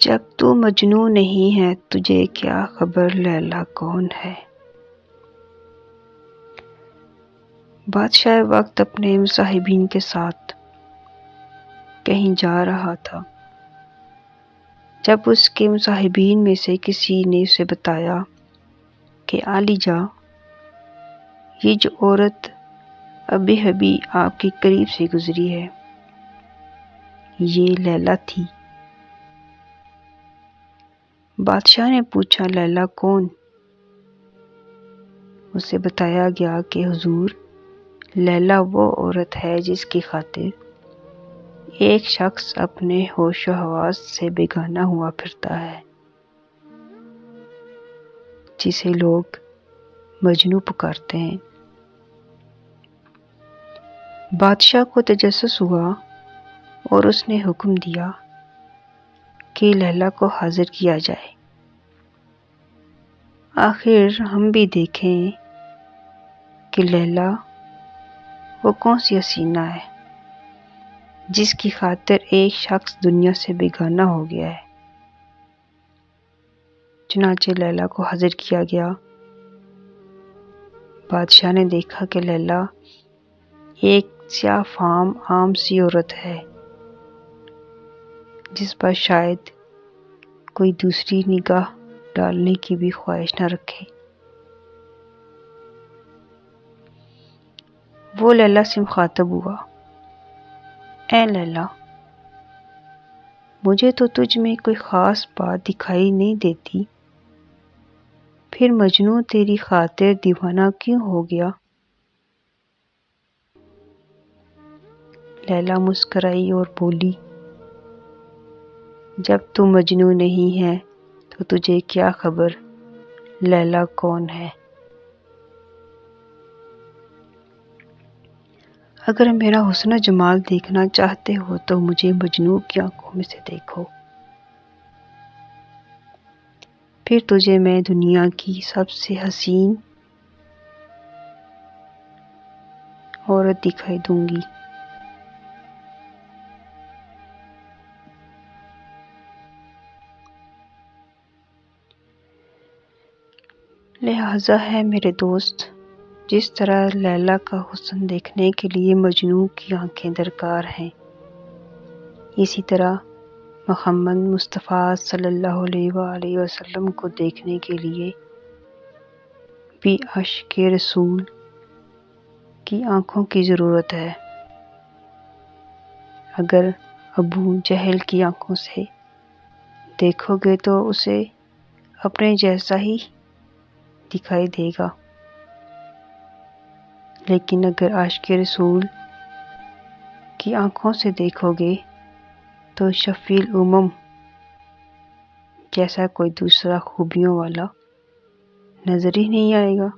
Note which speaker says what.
Speaker 1: جب تو مجنوں نہیں ہے تجھے کیا خبر لیلا کون ہے۔ بادشاہ وقت اپنے مصاحبین کے ساتھ کہیں جا رہا تھا، جب اس کے مصاحبین میں سے کسی نے اسے بتایا کہ عالی جاں، یہ جو عورت ابھی ابھی آپ کے قریب سے گزری ہے، یہ لیلا تھی۔ بادشاہ نے پوچھا لیلا کون؟ اسے بتایا گیا کہ حضور، لیلا وہ عورت ہے جس کی خاطر ایک شخص اپنے ہوش و حواس سے بیگانہ ہوا پھرتا ہے، جسے لوگ مجنوں پکارتے ہیں۔ بادشاہ کو تجسس ہوا اور اس نے حکم دیا کہ لیلا کو حاضر کیا جائے۔ آخر ہم بھی دیکھیں کہ لیلا وہ کون سی حسینہ ہے جس کی خاطر ایک شخص دنیا سے بیگانہ ہو گیا ہے۔ چنانچہ لیلا کو حاضر کیا گیا۔ بادشاہ نے دیکھا کہ لیلا ایک سیاہ فام عام سی عورت ہے، جس پر شاید کوئی دوسری نگاہ ڈالنے کی بھی خواہش نہ رکھے۔ وہ لیلا سے مخاطب ہوا، اے لیلا، مجھے تو تجھ میں کوئی خاص بات دکھائی نہیں دیتی، پھر مجنوں تیری خاطر دیوانہ کیوں ہو گیا؟ لیلا مسکرائی اور بولی، جب تو مجنوں نہیں ہے تو تجھے کیا خبر لیلا کون ہے۔ اگر میرا حسن و جمال دیکھنا چاہتے ہو تو مجھے مجنوں کی آنکھوں میں سے دیکھو، پھر تجھے میں دنیا کی سب سے حسین عورت دکھائی دوں گی۔ لہٰذا ہے میرے دوست، جس طرح لیلا کا حسن دیکھنے کے لیے مجنوں کی آنکھیں درکار ہیں، اسی طرح محمد مصطفیٰ صلی اللہ علیہ وآلہ وسلم کو دیکھنے کے لیے بھی عاشق رسول کی آنکھوں کی ضرورت ہے۔ اگر ابو جہل کی آنکھوں سے دیکھو گے تو اسے اپنے جیسا ہی دکھائی دے گا، لیکن اگر عاشق رسول کی آنکھوں سے دیکھو گے تو شفیع الامم جیسا کوئی دوسرا خوبیوں والا نظر ہی نہیں آئے گا۔